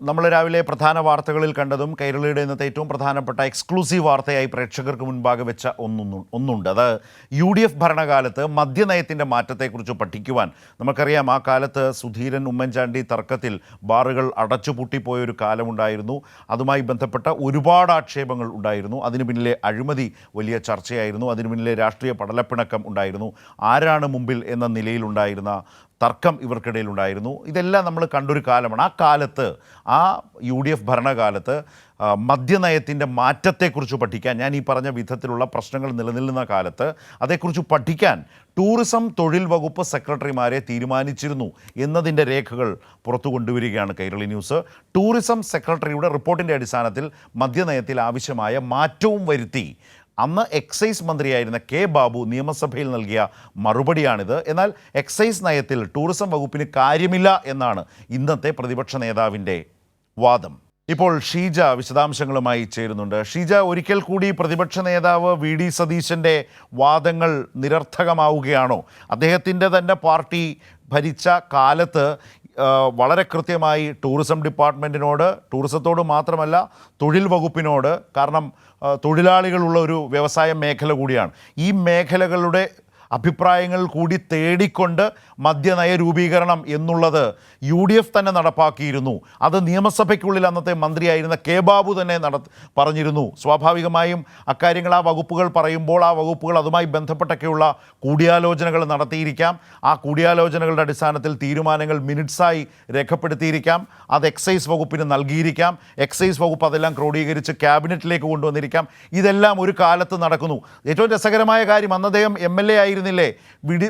നമ്മൾ രാവിലെ പ്രധാന വാർത്തകളിൽ കണ്ടതും കൈരളിയുടെ ഇന്നത്തെ ഏറ്റവും പ്രധാനപ്പെട്ട എക്സ്ക്ലൂസീവ് വാർത്തയായി പ്രേക്ഷകർക്ക് മുൻപാകെ വെച്ച ഒന്നുണ്ട്. അത് UDF ഭരണകാലത്ത് മദ്യനയത്തിൻ്റെ മാറ്റത്തെക്കുറിച്ച് പഠിക്കുവാൻ. നമുക്കറിയാം, ആ കാലത്ത് സുധീരൻ ഉമ്മൻചാണ്ടി തർക്കത്തിൽ ബാറുകൾ അടച്ചുപൂട്ടിപ്പോയൊരു കാലമുണ്ടായിരുന്നു. അതുമായി ബന്ധപ്പെട്ട ഒരുപാട് ആക്ഷേപങ്ങൾ ഉണ്ടായിരുന്നു. അതിനു പിന്നിലെ അഴിമതി വലിയ ചർച്ചയായിരുന്നു. അതിനു പിന്നിലെ രാഷ്ട്രീയ പടലപ്പിണക്കം ഉണ്ടായിരുന്നു. ആരാണ് മുമ്പിൽ എന്ന നിലയിലുണ്ടായിരുന്ന തർക്കം ഇവർക്കിടയിലുണ്ടായിരുന്നു. ഇതെല്ലാം നമ്മൾ കണ്ടൊരു കാലമാണ്. ആ കാലത്ത്, ആ UDF ഭരണകാലത്ത് മദ്യനയത്തിൻ്റെ മാറ്റത്തെക്കുറിച്ച് പഠിക്കാൻ, ഞാൻ ഈ പറഞ്ഞ വിധത്തിലുള്ള പ്രശ്നങ്ങൾ നിലനിൽക്കുന്ന കാലത്ത് അതേക്കുറിച്ച് പഠിക്കാൻ ടൂറിസം തൊഴിൽ വകുപ്പ് സെക്രട്ടറിമാരെ തീരുമാനിച്ചിരുന്നു എന്നതിൻ്റെ രേഖകൾ പുറത്തു കൊണ്ടുവരികയാണ് കൈരളി ന്യൂസ്. ടൂറിസം സെക്രട്ടറിയുടെ റിപ്പോർട്ടിൻ്റെ അടിസ്ഥാനത്തിൽ മദ്യനയത്തിൽ ആവശ്യമായ മാറ്റവും വരുത്തി. അന്ന് എക്സൈസ് മന്ത്രിയായിരുന്ന കെ ബാബു നിയമസഭയിൽ നൽകിയ മറുപടിയാണിത്. എന്നാൽ എക്സൈസ് നയത്തിൽ ടൂറിസം വകുപ്പിന് കാര്യമില്ല എന്നാണ് ഇന്നത്തെ പ്രതിപക്ഷ നേതാവിൻ്റെ വാദം. ഇപ്പോൾ ഷീജ വിശദാംശങ്ങളുമായി ചേരുന്നുണ്ട്. ഷീജ, ഒരിക്കൽ കൂടി പ്രതിപക്ഷ നേതാവ് VD സതീശൻ്റെ വാദങ്ങൾ നിരർത്ഥകമാവുകയാണോ? അദ്ദേഹത്തിൻ്റെ തന്നെ പാർട്ടി ഭരിച്ച കാലത്ത് വളരെ കൃത്യമായി ടൂറിസം ഡിപ്പാർട്ട്മെൻറ്റിനോട്, ടൂറിസത്തോട് മാത്രമല്ല തൊഴിൽ വകുപ്പിനോട്, കാരണം തൊഴിലാളികളുള്ള ഒരു വ്യവസായ മേഖല കൂടിയാണ്, ഈ മേഖലകളുടെ അഭിപ്രായങ്ങൾ കൂടി തേടിക്കൊണ്ട് മദ്യനയ രൂപീകരണം എന്നുള്ളത് UDF തന്നെ നടപ്പാക്കിയിരുന്നു. അത് നിയമസഭയ്ക്കുള്ളിൽ അന്നത്തെ മന്ത്രിയായിരുന്ന കെ ബാബു തന്നെ പറഞ്ഞിരുന്നു. സ്വാഭാവികമായും അക്കാര്യങ്ങൾ ആ വകുപ്പുകൾ പറയുമ്പോൾ ആ വകുപ്പുകൾ അതുമായി ബന്ധപ്പെട്ടൊക്കെയുള്ള കൂടിയാലോചനകൾ നടത്തിയിരിക്കാം. ആ കൂടിയാലോചനകളുടെ അടിസ്ഥാനത്തിൽ തീരുമാനങ്ങൾ മിനിറ്റ്സായി രേഖപ്പെടുത്തിയിരിക്കാം. അത് എക്സൈസ് വകുപ്പിന് നൽകിയിരിക്കാം. എക്സൈസ് വകുപ്പ് അതെല്ലാം ക്രോഡീകരിച്ച് ക്യാബിനറ്റിലേക്ക് കൊണ്ടുവന്നിരിക്കാം. ഇതെല്ലാം ഒരു കാലത്ത് നടക്കുന്നു. ഏറ്റവും രസകരമായ കാര്യം, അന്ന് അദ്ദേഹം MLA ആയിരുന്നില്ലേ,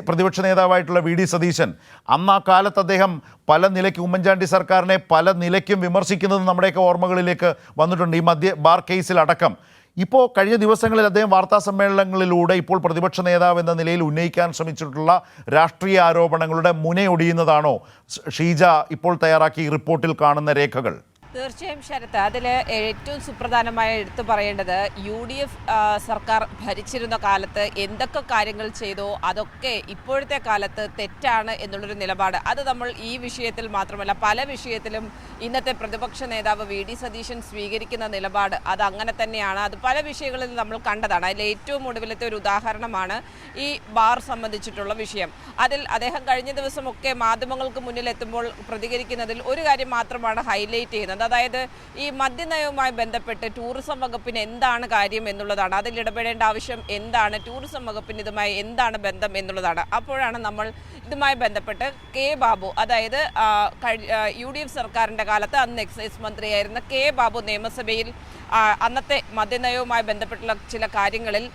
പ്രതിപക്ഷ നേതാവായിട്ടുള്ള VD സതീശൻ. അന്ന് ആ കാലത്ത് അദ്ദേഹം പല നിലയ്ക്ക് ഉമ്മൻചാണ്ടി സർക്കാരിനെ പല നിലയ്ക്കും വിമർശിക്കുന്നത് നമ്മുടെയൊക്കെ ഓർമ്മകളിലേക്ക് വന്നിട്ടുണ്ട്, ഈ ബാർ കേസിൽ അടക്കം. ഇപ്പോൾ കഴിഞ്ഞ ദിവസങ്ങളിൽ അദ്ദേഹം വാർത്താ സമ്മേളനങ്ങളിലൂടെ ഇപ്പോൾ പ്രതിപക്ഷ നേതാവ് എന്ന നിലയിൽ ഉന്നയിക്കാൻ ശ്രമിച്ചിട്ടുള്ള രാഷ്ട്രീയ ആരോപണങ്ങളുടെ മുനയൊടിയുന്നതാണോ ഷീജ ഇപ്പോൾ തയ്യാറാക്കി റിപ്പോർട്ടിൽ കാണുന്ന രേഖകൾ? തീർച്ചയായും ശരത്ത്, അതിൽ ഏറ്റവും സുപ്രധാനമായ എടുത്തു പറയേണ്ടത് UDF സർക്കാർ ഭരിച്ചിരുന്ന കാലത്ത് എന്തൊക്കെ കാര്യങ്ങൾ ചെയ്തോ അതൊക്കെ ഇപ്പോഴത്തെ കാലത്ത് തെറ്റാണ് എന്നുള്ളൊരു നിലപാട്. അത് നമ്മൾ ഈ വിഷയത്തിൽ മാത്രമല്ല പല വിഷയത്തിലും ഇന്നത്തെ പ്രതിപക്ഷ നേതാവ് VD സതീശൻ സ്വീകരിക്കുന്ന നിലപാട് അത് അങ്ങനെ തന്നെയാണ്. അത് പല വിഷയങ്ങളിൽ നമ്മൾ കണ്ടതാണ്. അതിൽ ഏറ്റവും ഒടുവിലത്തെ ഒരു ഉദാഹരണമാണ് ഈ ബാർ സംബന്ധിച്ചിട്ടുള്ള വിഷയം. അതിൽ അദ്ദേഹം കഴിഞ്ഞ ദിവസമൊക്കെ മാധ്യമങ്ങൾക്ക് മുന്നിലെത്തുമ്പോൾ പ്രതികരിക്കുന്നതിൽ ഒരു കാര്യം മാത്രമാണ് ഹൈലൈറ്റ് ചെയ്യുന്നത്. അതായത് ഈ മദ്യനയവുമായി ബന്ധപ്പെട്ട് ടൂറിസം വകുപ്പിന് എന്താണ് കാര്യം എന്നുള്ളതാണ്. അതിൽ ഇടപെടേണ്ട ആവശ്യം എന്താണ്, ടൂറിസം വകുപ്പിന് ഇതുമായി എന്താണ് ബന്ധം എന്നുള്ളതാണ്. അപ്പോഴാണ് നമ്മൾ ഇതുമായി ബന്ധപ്പെട്ട് കെ ബാബു, അതായത് UDF സർക്കാരിൻ്റെ കാലത്ത് അന്ന് എക്സൈസ് മന്ത്രിയായിരുന്ന കെ ബാബു നിയമസഭയിൽ അന്നത്തെ മദ്യനയവുമായി ബന്ധപ്പെട്ടുള്ള ചില കാര്യങ്ങളിൽ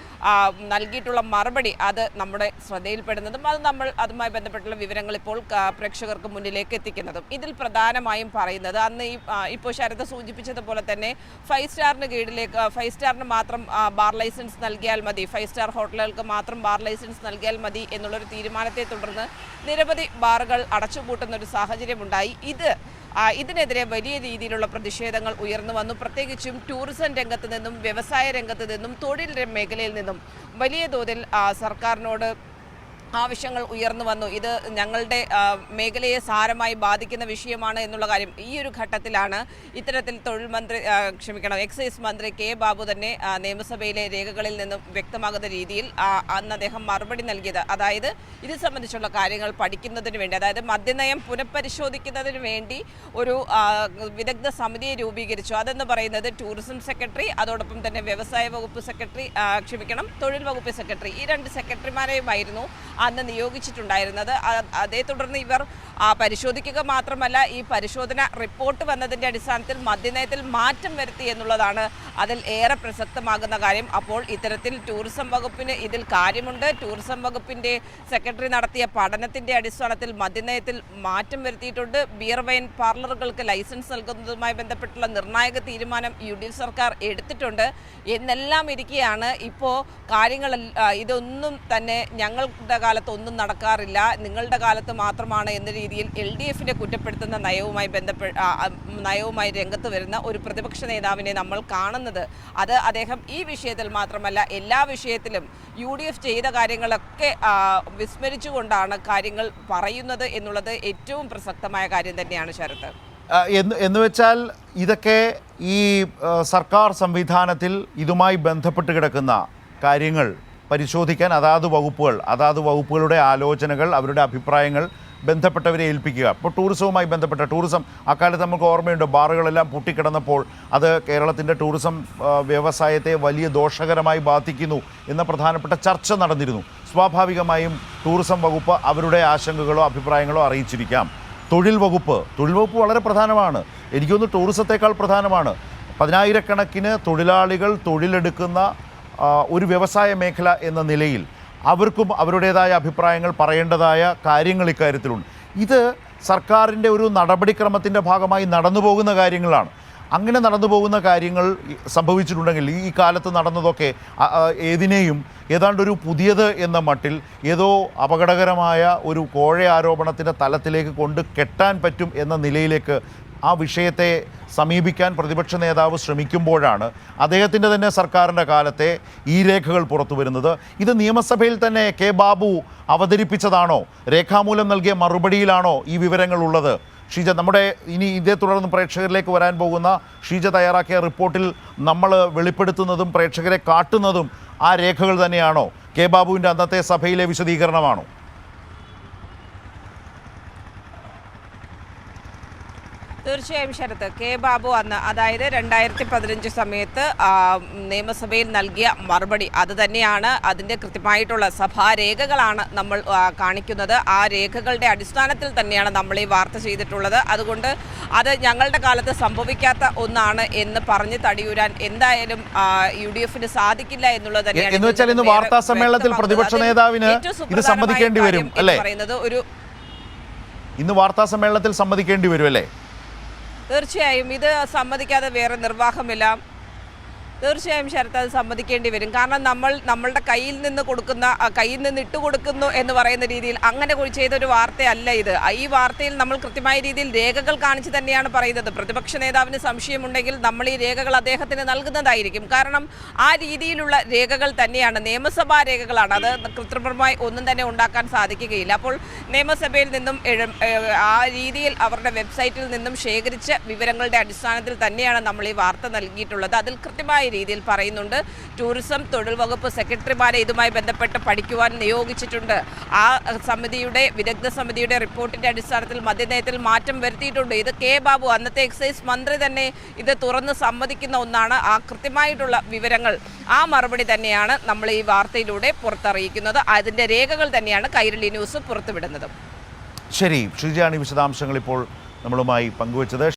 നൽകിയിട്ടുള്ള മറുപടി അത് നമ്മുടെ ശ്രദ്ധയിൽപ്പെടുന്നതും അത് നമ്മൾ അതുമായി ബന്ധപ്പെട്ടുള്ള വിവരങ്ങൾ ഇപ്പോൾ പ്രേക്ഷകർക്ക് മുന്നിലേക്ക് എത്തിക്കുന്നതും. ഇതിൽ പ്രധാനമായും പറയുന്നത്, അന്ന് ഇപ്പോൾ ശരത് സൂചിപ്പിച്ചതുപോലെ തന്നെ 5 സ്റ്റാറിന് കീഴിലേക്ക് 5 സ്റ്റാറിന് മാത്രം ബാർ ലൈസൻസ് നൽകിയാൽ മതി, 5 സ്റ്റാർ ഹോട്ടലുകൾക്ക് മാത്രം ബാർ ലൈസൻസ് നൽകിയാൽ മതി എന്നുള്ളൊരു തീരുമാനത്തെ തുടർന്ന് നിരവധി ബാറുകൾ അടച്ചുപൂട്ടുന്ന ഒരു സാഹചര്യമുണ്ടായി. ഇതിനെതിരെ വലിയ രീതിയിലുള്ള പ്രതിഷേധങ്ങൾ ഉയർന്നു വന്നു. പ്രത്യേകിച്ചും ടൂറിസം രംഗത്ത് നിന്നും വ്യവസായ രംഗത്ത് നിന്നും തൊഴിൽ മേഖലയിൽ നിന്നും വലിയ തോതിൽ സർക്കാരിനോട് ആവശ്യങ്ങൾ ഉയർന്നു വന്നു. ഇത് ഞങ്ങളുടെ മേഖലയെ സാരമായി ബാധിക്കുന്ന വിഷയമാണ് എന്നുള്ള കാര്യം ഈ ഒരു ഘട്ടത്തിലാണ് ഇത്തരത്തിൽ എക്സൈസ് മന്ത്രി കെ ബാബു തന്നെ നിയമസഭയിലെ രേഖകളിൽ നിന്നും വ്യക്തമാകുന്ന രീതിയിൽ അന്ന് അദ്ദേഹം മറുപടി നൽകിയത്. അതായത് ഇത് സംബന്ധിച്ചുള്ള കാര്യങ്ങൾ പഠിക്കുന്നതിന് വേണ്ടി, അതായത് മദ്യനയം പുനഃപരിശോധിക്കുന്നതിന് വേണ്ടി ഒരു വിദഗ്ധ സമിതിയെ രൂപീകരിച്ചു. അതെന്ന് പറയുന്നത് ടൂറിസം സെക്രട്ടറി, അതോടൊപ്പം തന്നെ വ്യവസായ വകുപ്പ് സെക്രട്ടറി, തൊഴിൽ വകുപ്പ് സെക്രട്ടറി, ഈ 2 സെക്രട്ടറിമാരെയുമായിരുന്നു അന്ന് നിയോഗിച്ചിട്ടുണ്ടായിരുന്നത്. അതേ തുടർന്ന് ഇവർ പരിശോധിക്കുക മാത്രമല്ല, ഈ പരിശോധന റിപ്പോർട്ട് വന്നതിൻ്റെ അടിസ്ഥാനത്തിൽ മദ്യനയത്തിൽ മാറ്റം വരുത്തി എന്നുള്ളതാണ് അതിൽ ഏറെ പ്രസക്തമാകുന്ന കാര്യം. അപ്പോൾ ഇത്തരത്തിൽ ടൂറിസം വകുപ്പിന് ഇതിൽ കാര്യമുണ്ട്. ടൂറിസം വകുപ്പിൻ്റെ സെക്രട്ടറി നടത്തിയ പഠനത്തിൻ്റെ അടിസ്ഥാനത്തിൽ മദ്യനയത്തിൽ മാറ്റം വരുത്തിയിട്ടുണ്ട്. ബിയർ വൈൻ പാർലറുകൾക്ക് ലൈസൻസ് നൽകുന്നതുമായി ബന്ധപ്പെട്ടുള്ള നിർണായക തീരുമാനം UDF സർക്കാർ എടുത്തിട്ടുണ്ട് എന്നെല്ലാം ഇരിക്കുകയാണ് ഇപ്പോൾ കാര്യങ്ങൾ. ഇതൊന്നും തന്നെ ഞങ്ങളുടെ കാലത്തൊന്നും നടക്കാറില്ല, നിങ്ങളുടെ കാലത്ത് മാത്രമാണ് എന്ന രീതിയിൽ LDFനെ കുറ്റപ്പെടുത്തുന്ന നയവുമായി രംഗത്ത് വരുന്ന ഒരു പ്രതിപക്ഷ നേതാവിനെ നമ്മൾ കാണുന്നത്. അത് അദ്ദേഹം ഈ വിഷയത്തിൽ മാത്രമല്ല എല്ലാ വിഷയത്തിലും UDF ചെയ്ത കാര്യങ്ങളൊക്കെ വിസ്മരിച്ചുകൊണ്ടാണ് കാര്യങ്ങൾ പറയുന്നത് എന്നുള്ളത് ഏറ്റവും പ്രസക്തമായ കാര്യം തന്നെയാണ് ശരത്ത്. എന്ന് വെച്ചാൽ ഇതൊക്കെ ഈ സർക്കാർ സംവിധാനത്തിൽ ഇതുമായി ബന്ധപ്പെട്ട് കിടക്കുന്ന കാര്യങ്ങൾ പരിശോധിക്കാൻ അതാത് വകുപ്പുകളുടെ ആലോചനകൾ, അവരുടെ അഭിപ്രായങ്ങൾ ബന്ധപ്പെട്ടവരെ ഏൽപ്പിക്കുക. ഇപ്പോൾ ടൂറിസവുമായി ബന്ധപ്പെട്ട ടൂറിസം അക്കാലത്ത് നമുക്ക് ഓർമ്മയുണ്ട്, ബാറുകളെല്ലാം പൂട്ടിക്കിടന്നപ്പോൾ അത് കേരളത്തിൻ്റെ ടൂറിസം വ്യവസായത്തെ വലിയ ദോഷകരമായി ബാധിക്കുന്നു എന്ന പ്രധാനപ്പെട്ട ചർച്ച നടന്നിരുന്നു. സ്വാഭാവികമായും ടൂറിസം വകുപ്പ് അവരുടെ ആശങ്കകളോ അഭിപ്രായങ്ങളോ അറിയിച്ചിരിക്കാം. തൊഴിൽ വകുപ്പ് വളരെ പ്രധാനമാണ്. എനിക്കൊന്ന് ടൂറിസത്തേക്കാൾ പ്രധാനമാണ്. 10,000-കണക്കിന് തൊഴിലാളികൾ തൊഴിലെടുക്കുന്ന ഒരു വ്യവസായ മേഖല എന്ന നിലയിൽ അവർക്കും അവരുടേതായ അഭിപ്രായങ്ങൾ പറയേണ്ടതായ കാര്യങ്ങൾ ഇക്കാര്യത്തിലുണ്ട്. ഇത് സർക്കാരിൻ്റെ ഒരു നടപടിക്രമത്തിൻ്റെ ഭാഗമായി നടന്നു പോകുന്ന കാര്യങ്ങളാണ്. അങ്ങനെ നടന്നു പോകുന്ന കാര്യങ്ങൾ സംഭവിച്ചിട്ടുണ്ടെങ്കിൽ ഈ കാലത്ത് നടന്നതൊക്കെ ഏതിനെയും ഏതാണ്ടൊരു പുതിയത് എന്ന മട്ടിൽ ഏതോ അപകടകരമായ ഒരു കോഴ ആരോപണത്തിൻ്റെ തലത്തിലേക്ക് കൊണ്ട് കെട്ടാൻ പറ്റും എന്ന നിലയിലേക്ക് ആ വിഷയത്തെ സമീപിക്കാൻ പ്രതിപക്ഷ നേതാവ് ശ്രമിക്കുമ്പോഴാണ് അദ്ദേഹത്തിൻ്റെ തന്നെ സർക്കാരിൻ്റെ കാലത്തെ ഈ രേഖകൾ പുറത്തു വരുന്നത്. ഇത് നിയമസഭയിൽ തന്നെ കെ ബാബു അവതരിപ്പിച്ചതാണോ, രേഖാമൂലം നൽകിയ മറുപടിയിലാണോ ഈ വിവരങ്ങൾ ഉള്ളത്? ഷീജ, നമ്മുടെ ഇനി ഇതേ തുടർന്ന് പ്രേക്ഷകരിലേക്ക് വരാൻ പോകുന്ന ഷീജ തയ്യാറാക്കിയ റിപ്പോർട്ടിൽ നമ്മൾ വെളിപ്പെടുത്തുന്നതും പ്രേക്ഷകരെ കാട്ടുന്നതും ആ രേഖകൾ തന്നെയാണോ? കെ ബാബുവിൻ്റെ അന്നത്തെ സഭയിലെ വിശദീകരണമാണോ? തീർച്ചയായും ശരത്ത്, കെ ബാബു അന്ന്, അതായത് 2015 സമയത്ത് നിയമസഭയിൽ നൽകിയ മറുപടി അത് തന്നെയാണ്. അതിൻ്റെ കൃത്യമായിട്ടുള്ള സഭാരേഖകളാണ് നമ്മൾ കാണിക്കുന്നത്. ആ രേഖകളുടെ അടിസ്ഥാനത്തിൽ തന്നെയാണ് നമ്മൾ ഈ വാർത്ത ചെയ്തിട്ടുള്ളത്. അതുകൊണ്ട് അത് ഞങ്ങളുടെ കാലത്ത് സംഭവിക്കാത്ത ഒന്നാണ് എന്ന് പറഞ്ഞ് തടിയൂരാൻ എന്തായാലും UDF സാധിക്കില്ല എന്നുള്ളത് തന്നെയാണ്. എന്ന് വെച്ചാൽ ഇന്ന് വാർത്താ സമ്മേളനത്തിൽ പ്രതിപക്ഷ നേതാവിന് ഇത് സമ്മതിക്കേണ്ടി വരും അല്ലേ? ഇന്ന് വാർത്താ സമ്മേളനത്തിൽ സമ്മതിക്കേണ്ടി വരും അല്ലേ? തീർച്ചയായും ഇത് സമ്മതിക്കാതെ വേറെ നിർവാഹമില്ല. തീർച്ചയായും ശരത്ത്, അത് സമ്മതിക്കേണ്ടി വരും. കാരണം നമ്മളുടെ കയ്യിൽ നിന്ന് ഇട്ട് കൊടുക്കുന്നു എന്ന് പറയുന്ന രീതിയിൽ അങ്ങനെ ചെയ്തൊരു വാർത്തയല്ല ഇത്. ഈ വാർത്തയിൽ നമ്മൾ കൃത്യമായ രീതിയിൽ രേഖകൾ കാണിച്ച് തന്നെയാണ് പറയുന്നത്. പ്രതിപക്ഷ നേതാവിന് സംശയമുണ്ടെങ്കിൽ നമ്മൾ ഈ രേഖകൾ അദ്ദേഹത്തിന് നൽകുന്നതായിരിക്കും. കാരണം ആ രീതിയിലുള്ള രേഖകൾ തന്നെയാണ്, നിയമസഭാ രേഖകളാണ്. അത് കൃത്രിമമായി ഒന്നും തന്നെ ഉണ്ടാക്കാൻ സാധിക്കുകയില്ല. അപ്പോൾ നിയമസഭയിൽ നിന്നും ആ രീതിയിൽ അവരുടെ വെബ്സൈറ്റിൽ നിന്നും ശേഖരിച്ച വിവരങ്ങളുടെ അടിസ്ഥാനത്തിൽ തന്നെയാണ് നമ്മൾ ഈ വാർത്ത നൽകിയിട്ടുള്ളത്. അതിൽ കൃത്യമായ രീതിയിൽ പറയുന്നുണ്ട്. ടൂറിസം തൊഴിൽ വകുപ്പ് സെക്രട്ടറിമാരെ ഇതുമായി ബന്ധപ്പെട്ട് പഠിക്കുവാൻ നിയോഗിച്ചിട്ടുണ്ട്. ആ വിദഗ്ധ സമിതിയുടെ റിപ്പോർട്ടിന്റെ അടിസ്ഥാനത്തിൽ മദ്യനയത്തിൽ മാറ്റം വരുത്തിയിട്ടുണ്ട്. ഇത് കെ ബാബു, അന്നത്തെ എക്സൈസ് മന്ത്രി തന്നെ ഇത് തുറന്ന് സമ്മതിക്കുന്ന ഒന്നാണ്. ആ കൃത്യമായിട്ടുള്ള വിവരങ്ങൾ, ആ മറുപടി തന്നെയാണ് നമ്മൾ ഈ വാർത്തയിലൂടെ പുറത്തറിയിക്കുന്നത്. അതിന്റെ രേഖകൾ തന്നെയാണ് കൈരളി ന്യൂസ് പുറത്തുവിടുന്നത്. ശരി, ഷീജയാണ് ഈ വിശദാംശങ്ങൾ ഇപ്പോൾ നമ്മളുമായി പങ്കുവച്ചത്.